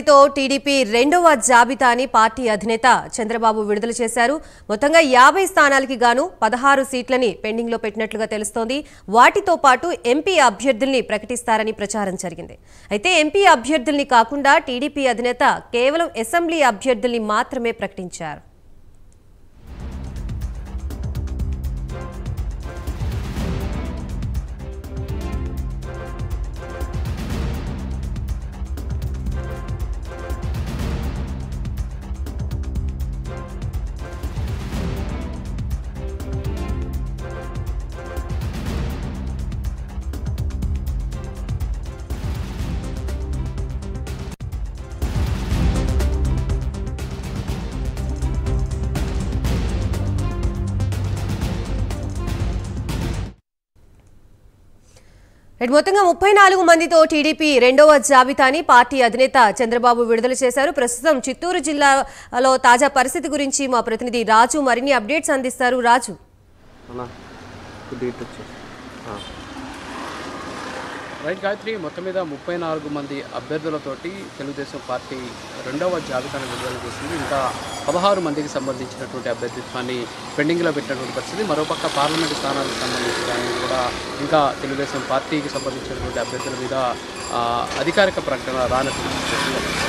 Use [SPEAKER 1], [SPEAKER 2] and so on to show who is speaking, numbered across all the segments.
[SPEAKER 1] మందితో టీడీపీ రెండవ జాబితాని పార్టీ అధినేత చంద్రబాబు విడుదల చేశారు. మొత్తంగా 50 స్థానాలకి గాను 16 సీట్లని పెండింగ్ లో పెట్టినట్లుగా తెలుస్తోంది. వాటితో పాటు ఎంపీ అభ్యర్థుల్ని ప్రకటిస్తారని ప్రచారం జరిగింది. అయితే ఎంపీ అభ్యర్థుల్ని కాకుండా టీడీపీ అధినేత కేవలం అసెంబ్లీ అభ్యర్థుల్ని మాత్రమే ప్రకటించారు. మొత్తంగా 34 మందితో టీడీపీ రెండవ జాబితాని పార్టీ అధినేత చంద్రబాబు విడుదల చేశారు. ప్రస్తుతం చిత్తూరు జిల్లాలో తాజా పరిస్థితి గురించి మా ప్రతినిధి రాజు మరిన్ని అప్డేట్స్ అందిస్తారు. రాజు,
[SPEAKER 2] రైట్ గాయత్రి, మొత్తం మీద 34 మంది అభ్యర్థులతోటి తెలుగుదేశం పార్టీ రెండవ జాబితాను విడుదల చేసింది. ఇంకా 16 మందికి సంబంధించినటువంటి అభ్యర్థిత్వాన్ని పెండింగ్లో పెట్టినటువంటి పరిస్థితి. మరోపక్క పార్లమెంటు స్థానాలకు సంబంధించి కానీ కూడా ఇంకా తెలుగుదేశం పార్టీకి సంబంధించినటువంటి అభ్యర్థుల మీద అధికారిక ప్రకటన రానటువంటి పరిస్థితి.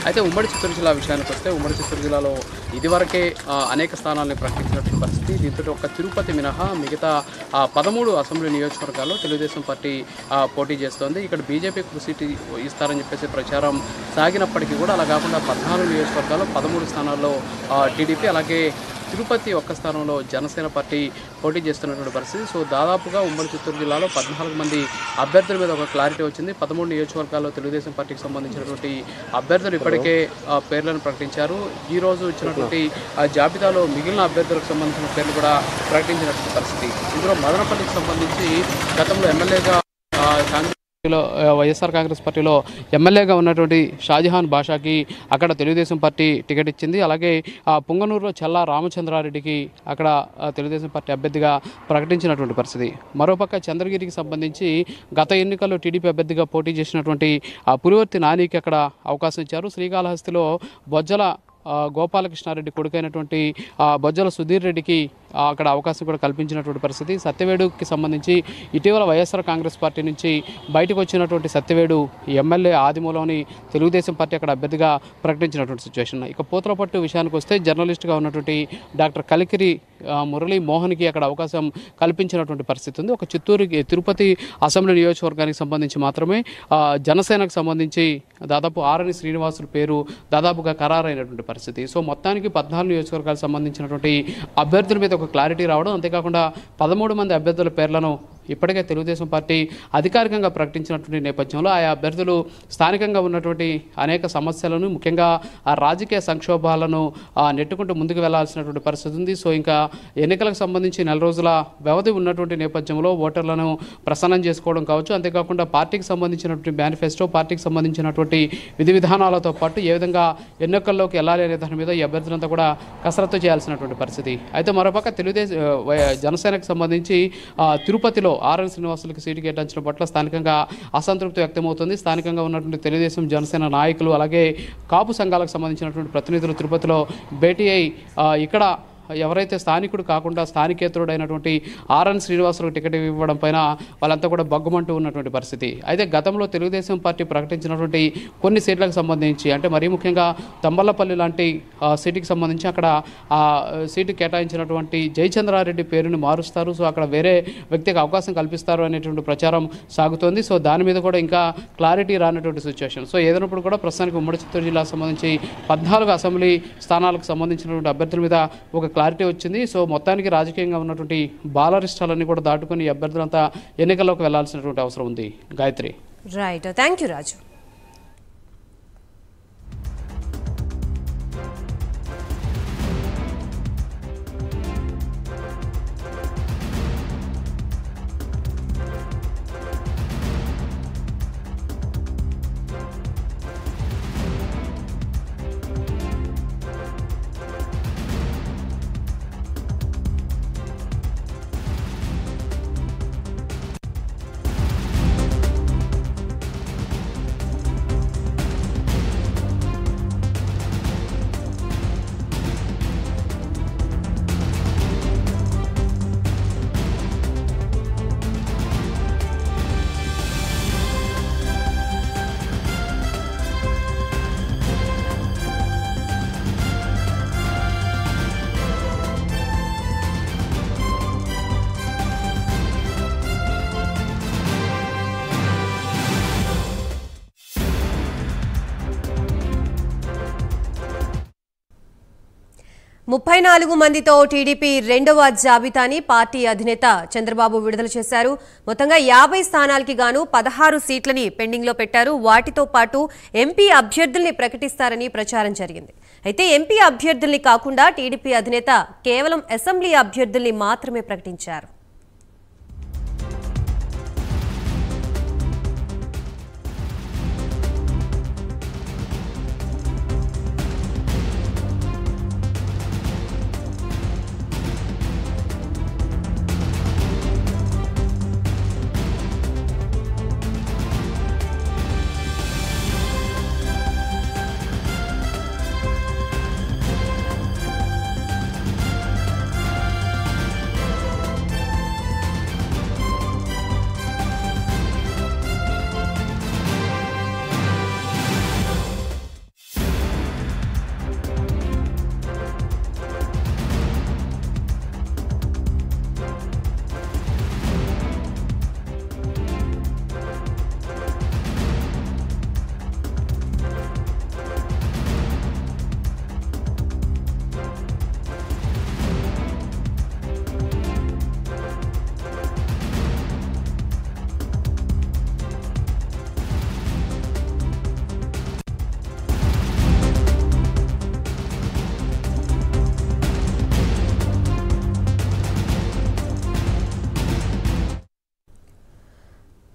[SPEAKER 2] అయితే ఉమ్మడి చిత్తూరు జిల్లా విషయానికి వస్తే ఉమ్మడి చిత్తూరు జిల్లాలో ఇదివరకే అనేక స్థానాలను ప్రకటించినటువంటి పరిస్థితి. దీంతో ఒక తిరుపతి మినహా మిగతా 13 అసెంబ్లీ నియోజకవర్గాల్లో తెలుగుదేశం పార్టీ పోటీ చేస్తోంది. ఇక్కడ బీజేపీకి సీటు ఇస్తారని చెప్పేసి ప్రచారం సాగినప్పటికీ కూడా అలా కాకుండా 14 నియోజకవర్గాల్లో 13 స్థానాల్లో టీడీపీ, అలాగే తిరుపతి ఒక్క స్థానంలో జనసేన పార్టీ పోటీ చేస్తున్నటువంటి పరిస్థితి. సో దాదాపుగా ఉమ్మడి చిత్తూరు జిల్లాలో 14 మంది అభ్యర్థుల మీద ఒక క్లారిటీ వచ్చింది. 13 నియోజకవర్గాల్లో తెలుగుదేశం పార్టీకి సంబంధించినటువంటి అభ్యర్థులు ఇప్పటికే పేర్లను ప్రకటించారు. ఈ రోజు ఇచ్చినటువంటి జాబితాలో మిగిలిన అభ్యర్థులకు సంబంధించిన పేర్లు కూడా ప్రకటించినటువంటి పరిస్థితి. ఇందులో మదనపల్లికి సంబంధించి గతంలో ఎమ్మెల్యేగా వైఎస్ఆర్ కాంగ్రెస్ పార్టీలో ఎమ్మెల్యేగా ఉన్నటువంటి షాజహాన్ బాషాకి అక్కడ తెలుగుదేశం పార్టీ టికెట్ ఇచ్చింది. అలాగే పుంగనూరులో చల్లా రామచంద్రారెడ్డికి అక్కడ తెలుగుదేశం పార్టీ అభ్యర్థిగా ప్రకటించినటువంటి పరిస్థితి. మరోపక్క చంద్రగిరికి సంబంధించి గత ఎన్నికల్లో టీడీపీ అభ్యర్థిగా పోటీ చేసినటువంటి పులివర్తి నానికి అక్కడ అవకాశం ఇచ్చారు. శ్రీకాళహస్తిలో బొజ్జల గోపాలకృష్ణారెడ్డి కొడుకైనటువంటి బొజ్జల సుధీర్ రెడ్డికి అక్కడ అవకాశం కూడా కల్పించినటువంటి పరిస్థితి. సత్యవేడుకి సంబంధించి ఇటీవల వైఎస్ఆర్ కాంగ్రెస్ పార్టీ నుంచి బయటకు వచ్చినటువంటి సత్యవేడు ఎమ్మెల్యే ఆదిమూలంని తెలుగుదేశం పార్టీ అక్కడ అభ్యర్థిగా ప్రకటించినటువంటి సిచ్యువేషన్. ఇక పూతలపట్టు విషయానికి వస్తే జర్నలిస్ట్గా ఉన్నటువంటి డాక్టర్ కలికిరి మురళీ మోహన్కి అక్కడ అవకాశం కల్పించినటువంటి పరిస్థితి ఉంది. ఒక తిరుపతి అసెంబ్లీ నియోజకవర్గానికి సంబంధించి మాత్రమే జనసేనకు సంబంధించి దాదాపు ఆరణి శ్రీనివాసుల పేరు దాదాపుగా ఖరారైనటువంటి పరిస్థితి. సో మొత్తానికి 14 నియోజకవర్గాలకు సంబంధించినటువంటి అభ్యర్థుల మీద ఒక క్లారిటీ రావడం, అంతేకాకుండా 13 మంది అభ్యర్థుల పేర్లను ఇప్పటికే తెలుగుదేశం పార్టీ అధికారికంగా ప్రకటించినటువంటి నేపథ్యంలో ఆయా అభ్యర్థులు స్థానికంగా ఉన్నటువంటి అనేక సమస్యలను, ముఖ్యంగా ఆ రాజకీయ సంక్షోభాలను నెట్టుకుంటూ ముందుకు వెళ్లాల్సినటువంటి పరిస్థితి ఉంది. సో ఇంకా ఎన్నికలకు సంబంధించి 4 రోజుల వ్యవధి ఉన్నటువంటి నేపథ్యంలో ఓటర్లను ప్రసన్నం చేసుకోవడం కావచ్చు, అంతేకాకుండా పార్టీకి సంబంధించినటువంటి మేనిఫెస్టో, పార్టీకి సంబంధించినటువంటి విధి విధానాలతో పాటు ఏ విధంగా ఎన్నికల్లోకి వెళ్ళాలి అనే దాని మీద ఈ అభ్యర్థులంతా కూడా కసరత్తు చేయాల్సినటువంటి పరిస్థితి. అయితే మరోపక్క జనసేనకు సంబంధించి తిరుపతిలో ఆర్ఎన్ శ్రీనివాసులకు సీటు కేటాయించడం పట్ల స్థానికంగా అసంతృప్తి వ్యక్తమవుతుంది. స్థానికంగా ఉన్నటువంటి తెలుగుదేశం జనసేన నాయకులు అలాగే కాపు సంఘాలకు సంబంధించినటువంటి ప్రతినిధులు తిరుపతిలో భేటీ అయి ఇక్కడ ఎవరైతే స్థానికుడు కాకుండా స్థానికేతరుడైనటువంటి ఆర్ఎన్ శ్రీనివాసులకు టికెట్ ఇవ్వడం పైన వాళ్ళంతా కూడా బగ్గుమంటూ ఉన్నటువంటి పరిస్థితి. అయితే గతంలో తెలుగుదేశం పార్టీ ప్రకటించినటువంటి కొన్ని సీట్లకు సంబంధించి, అంటే మరీ ముఖ్యంగా తంబలపల్లి లాంటి సీటుకి సంబంధించి అక్కడ ఆ సీటు కేటాయించినటువంటి జయచంద్రారెడ్డి పేరుని మారుస్తారు, సో అక్కడ వేరే వ్యక్తికి అవకాశం కల్పిస్తారు అనేటువంటి ప్రచారం సాగుతోంది. సో దాని మీద కూడా ఇంకా క్లారిటీ రానటువంటి సిచ్యువేషన్. సో ఏదైనప్పుడు కూడా ప్రస్తుతానికి ఉమ్మడి చిత్తూరు జిల్లాకు సంబంధించి 14 అసెంబ్లీ స్థానాలకు సంబంధించినటువంటి అభ్యర్థుల మీద ఒక క్లారిటీ వచ్చింది. సో మొత్తానికి రాజకీయంగా ఉన్నటువంటి బాలరిష్టాలన్నీ కూడా దాటుకుని అభ్యర్థులంతా ఎన్నికల్లోకి వెళ్లాల్సినటువంటి అవసరం ఉంది. గాయత్రి,
[SPEAKER 1] రైట్, థ్యాంక్ యూ రాజు. 34 మందితో టీడీపీ రెండవ జాబితాని పార్టీ అధినేత చంద్రబాబు విడుదల చేశారు. మొత్తంగా 50 స్థానాలకి గాను 16 సీట్లని పెండింగ్ లో పెట్టారు. వాటితో పాటు ఎంపీ అభ్యర్థుల్ని ప్రకటిస్తారని ప్రచారం జరిగింది. అయితే ఎంపీ అభ్యర్థుల్ని కాకుండా టీడీపీ అధినేత కేవలం అసెంబ్లీ అభ్యర్థుల్ని మాత్రమే ప్రకటించారు.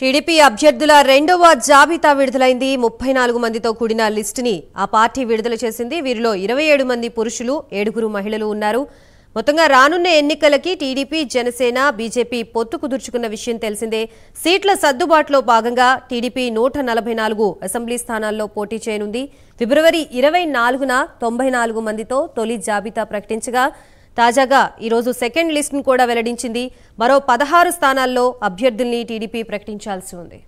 [SPEAKER 1] టీడీపీ అభ్యర్థుల రెండవ జాబితా విడుదలైంది. 34 మందితో కూడిన లిస్టుని ఆ పార్టీ విడుదల చేసింది. వీరిలో 27 మంది పురుషులు, 7 మహిళలు ఉన్నారు. మొత్తంగా రానున్న ఎన్నికలకి టీడీపీ, జనసేన, బీజేపీ పొత్తు కుదుర్చుకున్న విషయం తెలిసిందే. సీట్ల సర్దుబాటులో భాగంగా టీడీపీ 144 అసెంబ్లీ స్థానాల్లో పోటీ చేయనుంది. ఫిబ్రవరి 24న 94 మందితో తొలి జాబితా ప్రకటించగా తాజాగా ఈరోజు సెకండ్ లిస్టును కూడా వెల్లడించింది. మరో 16 స్థానాల్లో అభ్యర్థుల్ని టీడీపీ ప్రకటించాల్సి ఉంది.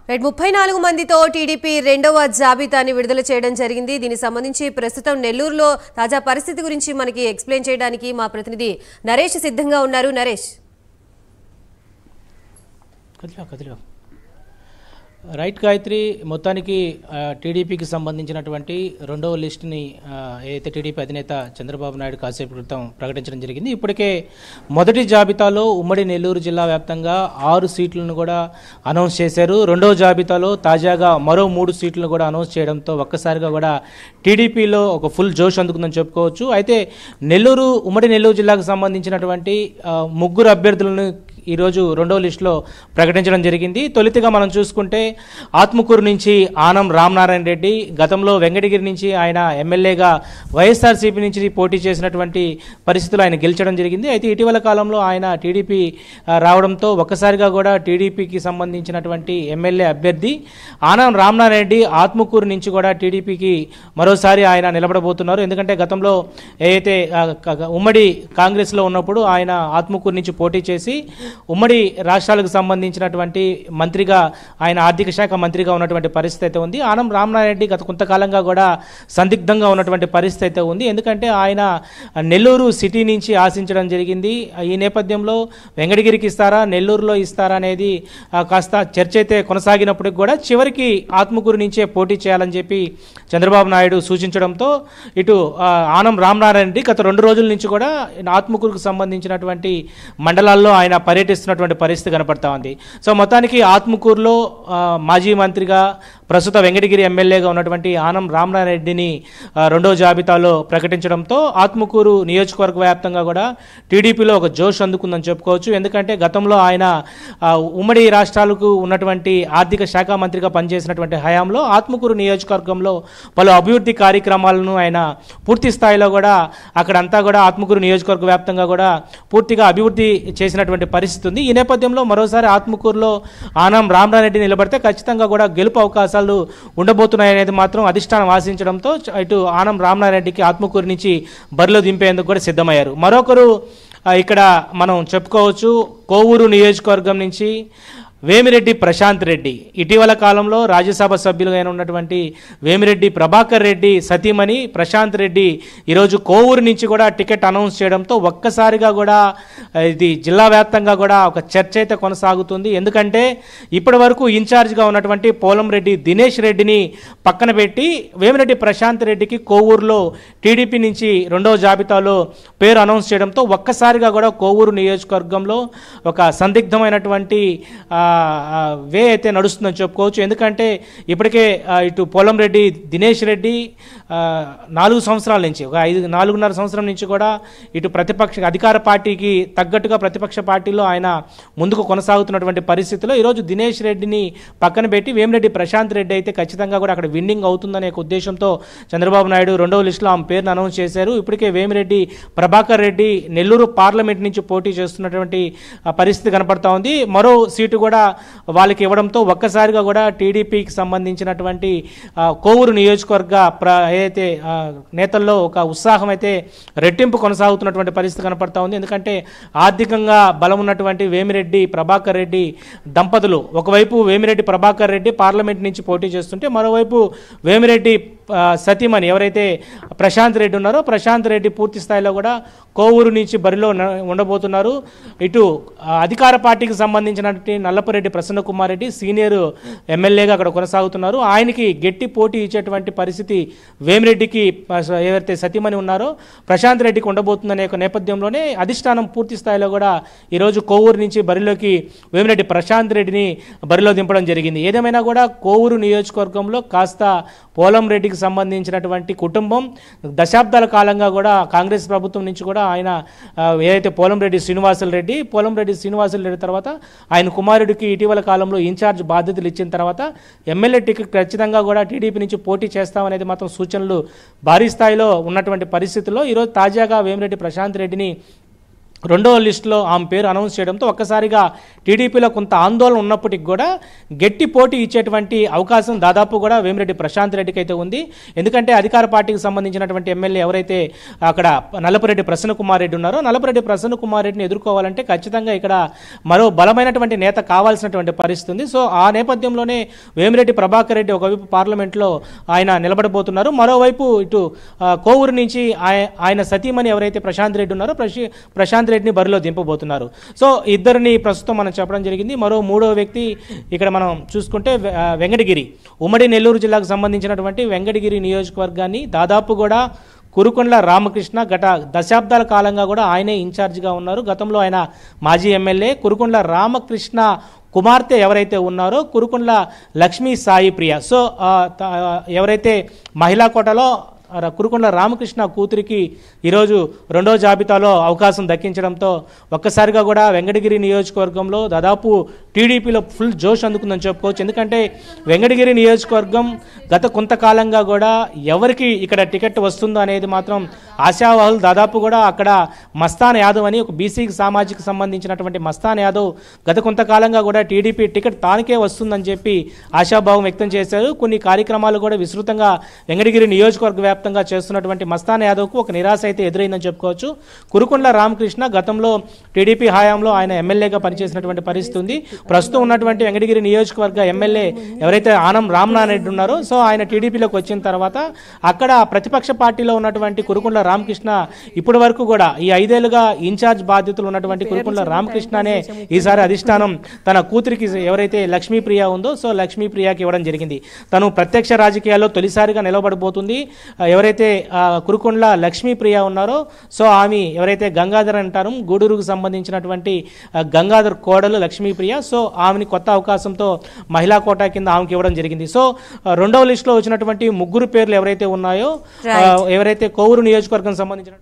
[SPEAKER 1] రైట్ 34 మందితో టీడీపీ రెండవ జాబితాని విడుదల చేయడం జరిగింది. దీనికి సంబంధించి ప్రస్తుతం నెల్లూరులో తాజా పరిస్థితి గురించి మనకి ఎక్స్ప్లెయిన్ చేయడానికి మా ప్రతినిధి నరేష్ సిద్ధంగా ఉన్నారు. నరేష్,
[SPEAKER 3] రైట్ గాయత్రి, మొత్తానికి టీడీపీకి సంబంధించినటువంటి రెండవ లిస్టుని ఏదైతే టీడీపీ అధినేత చంద్రబాబు నాయుడు కాసేపు క్రితం ప్రకటించడం జరిగింది. ఇప్పటికే మొదటి జాబితాలో ఉమ్మడి నెల్లూరు జిల్లా వ్యాప్తంగా 6 సీట్లను కూడా అనౌన్స్ చేశారు. రెండవ జాబితాలో తాజాగా మరో 3 సీట్లను కూడా అనౌన్స్ చేయడంతో ఒక్కసారిగా కూడా టీడీపీలో ఒక ఫుల్ జోష్ అందుకుందని చెప్పుకోవచ్చు. అయితే ఉమ్మడి నెల్లూరు జిల్లాకు సంబంధించినటువంటి 3 అభ్యర్థులను ఈరోజు రెండవ లిస్టులో ప్రకటించడం జరిగింది. తొలితిగా మనం చూసుకుంటే ఆత్మకూరు నుంచి ఆనం రామనారాయణ రెడ్డి, గతంలో వెంకటగిరి నుంచి ఆయన ఎమ్మెల్యేగా వైఎస్ఆర్సీపీ నుంచి పోటీ చేసినటువంటి పరిస్థితులు ఆయన గెలిచడం జరిగింది. అయితే ఇటీవల కాలంలో ఆయన టీడీపీ రావడంతో ఒక్కసారిగా కూడా టీడీపీకి సంబంధించినటువంటి ఎమ్మెల్యే అభ్యర్థి ఆనం రామనారాయణ రెడ్డి ఆత్మకూరు నుంచి కూడా టీడీపీకి మరోసారి ఆయన నిలబడబోతున్నారు. ఎందుకంటే గతంలో ఏదైతే ఉమ్మడి కాంగ్రెస్లో ఉన్నప్పుడు ఆయన ఆత్మకూరు నుంచి పోటీ చేసి ఉమ్మడి రాష్ట్రాలకు సంబంధించినటువంటి మంత్రిగా ఆయన ఆర్థిక శాఖ మంత్రిగా ఉన్నటువంటి పరిస్థితి అయితే ఉంది. ఆనం రామనారాయణ రెడ్డి గత కొంతకాలంగా కూడా సందిగ్ధంగా ఉన్నటువంటి పరిస్థితి అయితే ఉంది. ఎందుకంటే ఆయన నెల్లూరు సిటీ నుంచి ఆశించడం జరిగింది. ఈ నేపథ్యంలో వెంకటగిరికి ఇస్తారా, నెల్లూరులో ఇస్తారా అనేది కాస్త చర్చ అయితే కొనసాగినప్పటికి కూడా చివరికి ఆత్మకూరు నుంచే పోటీ చేయాలని చెప్పి చంద్రబాబు నాయుడు సూచించడంతో ఇటు ఆనం రామనారాయణ రెడ్డి గత 2 రోజుల నుంచి కూడా ఆత్మకూరుకు సంబంధించినటువంటి మండలాల్లో ఆయన పర్యటిస్తున్నటువంటి పరిస్థితి కనపడతా ఉంది. సో మొత్తానికి ఆత్మకూరులో మాజీ మంత్రిగా ప్రస్తుత వెంకటగిరి ఎమ్మెల్యేగా ఉన్నటువంటి ఆనం రామనారాయణ రెడ్డిని రెండో జాబితాలో ప్రకటించడంతో ఆత్మకూరు నియోజకవర్గ వ్యాప్తంగా కూడా టీడీపీలో ఒక జోష్ అందుకుందని చెప్పుకోవచ్చు. ఎందుకంటే గతంలో ఆయన ఉమ్మడి రాష్ట్రాలకు ఉన్నటువంటి ఆర్థిక శాఖ మంత్రిగా పనిచేసినటువంటి హయాంలో ఆత్మకూరు నియోజకవర్గంలో పలు అభివృద్ధి కార్యక్రమాలను ఆయన పూర్తి స్థాయిలో కూడా అక్కడంతా కూడా ఆత్మకూరు నియోజకవర్గ వ్యాప్తంగా కూడా పూర్తిగా అభివృద్ధి చేసినటువంటి పరిస్థితి ఉంది. ఈ నేపథ్యంలో మరోసారి ఆత్మకూరులో ఆనం రామనారాయణ రెడ్డి నిలబడితే ఖచ్చితంగా కూడా గెలుపు అవకాశాలు ఉండబోతున్నాయనేది మాత్రం అధిష్టానం ఆశించడంతో ఇటు ఆనం రామనారాయణ రెడ్డికి ఆత్మకూరు నుంచి బరిలో దింపేందుకు కూడా సిద్ధమయ్యారు. మరొకరు ఇక్కడ మనం చెప్పుకోవచ్చు, కోవూరు నియోజకవర్గం నుంచి వేమిరెడ్డి ప్రశాంత్ రెడ్డి. ఇటీవల కాలంలో రాజ్యసభ సభ్యులుగా ఉన్నటువంటి వేమిరెడ్డి ప్రభాకర్ రెడ్డి సతీమణి ప్రశాంత్ రెడ్డి ఈరోజు కోవూరు నుంచి కూడా టికెట్ అనౌన్స్ చేయడంతో ఒక్కసారిగా కూడా ఇది జిల్లా వ్యాప్తంగా కూడా ఒక చర్చ అయితే కొనసాగుతుంది. ఎందుకంటే ఇప్పటి వరకు ఇన్ఛార్జ్గా ఉన్నటువంటి పోలంరెడ్డి దినేష్ రెడ్డిని పక్కన పెట్టి వేమిరెడ్డి ప్రశాంత్ రెడ్డికి కోవూరులో టీడీపీ నుంచి రెండవ జాబితాలో పేరు అనౌన్స్ చేయడంతో ఒక్కసారిగా కూడా కోవూరు నియోజకవర్గంలో ఒక సందిగ్ధమైనటువంటి వే అయితే నడుస్తుందని చెప్పుకోవచ్చు. ఎందుకంటే ఇప్పటికే ఇటు పోలంరెడ్డి దినేష్ రెడ్డి 4 సంవత్సరాల నుంచి 4.5 సంవత్సరం నుంచి కూడా ఇటు అధికార పార్టీకి తగ్గట్టుగా ప్రతిపక్ష పార్టీలో ఆయన ముందుకు కొనసాగుతున్నటువంటి పరిస్థితిలో ఈరోజు దినేష్ రెడ్డిని పక్కన పెట్టి వేమిరెడ్డి ప్రశాంత్ రెడ్డి అయితే ఖచ్చితంగా కూడా అక్కడ విన్నింగ్ అవుతుందనే ఉద్దేశంతో చంద్రబాబు నాయుడు రెండవ లిస్టులో ఆమె పేరును అనౌన్స్ చేశారు. ఇప్పటికే వేమిరెడ్డి ప్రభాకర్ రెడ్డి నెల్లూరు పార్లమెంట్ నుంచి పోటీ చేస్తున్నటువంటి పరిస్థితి కనపడతా ఉంది. మరో సీటు కూడా వాళ్ళకి ఇవ్వడంతో ఒక్కసారిగా కూడా టీడీపీకి సంబంధించినటువంటి కోవూరు నియోజకవర్గ ఏదైతే నేతల్లో ఒక ఉత్సాహం అయితే రెట్టింపు కొనసాగుతున్నటువంటి పరిస్థితి కనపడతా ఉంది. ఎందుకంటే ఆర్థికంగా బలం ఉన్నటువంటి వేమిరెడ్డి ప్రభాకర్ రెడ్డి దంపతులు, ఒకవైపు వేమిరెడ్డి ప్రభాకర్ రెడ్డి పార్లమెంట్ నుంచి పోటీ చేస్తుంటే మరోవైపు వేమిరెడ్డి సతీమణి ఎవరైతే ప్రశాంత్ రెడ్డి ఉన్నారో ప్రశాంత్ రెడ్డి పూర్తి స్థాయిలో కూడా కోవూరు నుంచి బరిలో ఉండబోతున్నారు. ఇటు అధికార పార్టీకి సంబంధించినటువంటి నల్లపరెడ్డి ప్రసన్న కుమార్ రెడ్డి సీనియర్ ఎమ్మెల్యేగా అక్కడ కొనసాగుతున్నారు. ఆయనకి గట్టి పోటీ ఇచ్చేటువంటి పరిస్థితి వేమిరెడ్డికి ఎవరైతే సతీమణి ఉన్నారో ప్రశాంత్ రెడ్డికి ఉండబోతుందనే నేపథ్యంలోనే అధిష్టానం పూర్తి స్థాయిలో కూడా ఈరోజు కోవూరు నుంచి బరిలోకి వేమిరెడ్డి ప్రశాంత్ రెడ్డిని బరిలో దింపడం జరిగింది. ఏదేమైనా కూడా కోవూరు నియోజకవర్గంలో కాస్త పోలంరెడ్డికి సంబంధించినటువంటి కుటుంబం దశాబ్దాల కాలంగా కూడా కాంగ్రెస్ ప్రభుత్వం నుంచి కూడా ఆయన ఏదైతే పోలంరెడ్డి శ్రీనివాసులు రెడ్డి తర్వాత ఆయన కుమారుడికి ఇటీవల కాలంలో ఇన్ఛార్జ్ బాధ్యతలు ఇచ్చిన తర్వాత ఎమ్మెల్యే టికెట్ ఖచ్చితంగా కూడా టీడీపీ నుంచి పోటీ చేస్తామనేది మాత్రం సూచనలు భారీ స్థాయిలో ఉన్నటువంటి పరిస్థితుల్లో ఈరోజు తాజాగా వేమిరెడ్డి ప్రశాంత్ రెడ్డిని రెండవ లిస్టులో ఆమె పేరు అనౌన్స్ చేయడంతో ఒక్కసారిగా టీడీపీలో కొంత ఆందోళన ఉన్నప్పటికీ కూడా గట్టి పోటీ ఇచ్చేటువంటి అవకాశం దాదాపు కూడా వేమిరెడ్డి ప్రశాంత్ రెడ్డికి అయితే ఉంది. ఎందుకంటే అధికార పార్టీకి సంబంధించినటువంటి ఎమ్మెల్యే ఎవరైతే అక్కడ నల్లపరెడ్డి ప్రసన్న కుమార్ రెడ్డి ఉన్నారో నల్లపరెడ్డి ప్రసన్న కుమార్ రెడ్డిని ఎదుర్కోవాలంటే ఖచ్చితంగా ఇక్కడ మరో బలమైనటువంటి నేత కావాల్సినటువంటి పరిస్థితి ఉంది. సో ఆ నేపథ్యంలోనే వేమిరెడ్డి ప్రభాకర్ రెడ్డి ఒకవైపు పార్లమెంట్లో ఆయన నిలబడబోతున్నారు. మరోవైపు ఇటు కోవూరు నుంచి ఆయన సతీమణి ఎవరైతే ప్రశాంత్ రెడ్డి ఉన్నారో ప్రశాంత్ రెడ్డిని బరిలో దింపబోతున్నారు. సో ఇద్దరిని ప్రస్తుతం మనం చెప్పడం జరిగింది. మరో మూడో వ్యక్తి ఇక్కడ మనం చూసుకుంటే వెంకటగిరి, ఉమ్మడి నెల్లూరు జిల్లాకు సంబంధించినటువంటి వెంకటగిరి నియోజకవర్గాన్ని దాదాపు కూడా కురుకొండ్ల రామకృష్ణ గత దశాబ్దాల కాలంగా కూడా ఆయనే ఇన్ఛార్జిగా ఉన్నారు. గతంలో ఆయన మాజీ ఎమ్మెల్యే. కురుకొండ్ల రామకృష్ణ కుమార్తె ఎవరైతే ఉన్నారో కురుకొండ్ల లక్ష్మీ సాయి ప్రియ. సో ఎవరైతే మహిళా కోటాలో కురుకొండ్ల రామకృష్ణ కూతురికి ఈరోజు రెండో జాబితాలో అవకాశం దక్కించడంతో ఒక్కసారిగా కూడా వెంకటగిరి నియోజకవర్గంలో దాదాపు టీడీపీలో ఫుల్ జోష్ అందుకుందని చెప్పుకోవచ్చు. ఎందుకంటే వెంకటగిరి నియోజకవర్గం గత కొంతకాలంగా కూడా ఎవరికి ఇక్కడ టికెట్ వస్తుందో అనేది మాత్రం ఆశావాహులు దాదాపు కూడా అక్కడ మస్తాన్ యాదవ్ అని ఒక బీసీకి సామాజిక సంబంధించినటువంటి మస్తాన్ యాదవ్ గత కొంతకాలంగా కూడా టీడీపీ టికెట్ తానికే వస్తుందని చెప్పి ఆశాభావం వ్యక్తం చేశారు. కొన్ని కార్యక్రమాలు కూడా విస్తృతంగా వెంకటగిరి నియోజకవర్గ వ్యాప్తంగా చేస్తున్నటువంటి మస్తాన్ యాదవ్కు ఒక నిరాశ అయితే ఎదురైందని చెప్పుకోవచ్చు. కురుకొండ్ల రామకృష్ణ గతంలో టీడీపీ హయాంలో ఆయన ఎమ్మెల్యేగా పనిచేసినటువంటి పరిస్థితి ఉంది. ప్రస్తుతం ఉన్నటువంటి వెంకటగిరి నియోజకవర్గ ఎమ్మెల్యే ఎవరైతే ఆనం రామనారాయణ రెడ్డి ఉన్నారో సో ఆయన టీడీపీలోకి వచ్చిన తర్వాత అక్కడ ప్రతిపక్ష పార్టీలో ఉన్నటువంటి కురుకొండ్ల రామకృష్ణ ఇప్పటి వరకు కూడా ఈ 5 ఏళ్లుగా ఇన్ఛార్జ్ బాధ్యతలు ఉన్నటువంటి కురుకొండ్ల రామకృష్ణనే ఈసారి అధిష్టానం తన కూతురికి ఎవరైతే లక్ష్మీప్రియ ఉందో సో లక్ష్మీప్రియకి ఇవ్వడం జరిగింది. తను ప్రత్యక్ష రాజకీయాల్లో తొలిసారిగా నిలబడబోతుంది. ఎవరైతే కురుకొండ్ల లక్ష్మీప్రియ ఉన్నారో సో ఆమె ఎవరైతే గంగాధర్ అంటారో గూడూరుకు సంబంధించినటువంటి గంగాధర్ కోడలు లక్ష్మీప్రియ. సో ఆమెని కొత్త అవకాశంతో మహిళా కోటా కింద ఆమెకి ఇవ్వడం జరిగింది. సో రెండవ లిస్టులో వచ్చినటువంటి ముగ్గురు పేర్లు ఎవరైతే ఉన్నాయో ఎవరైతే కోవూరు నియోజకవర్గం సంబంధించిన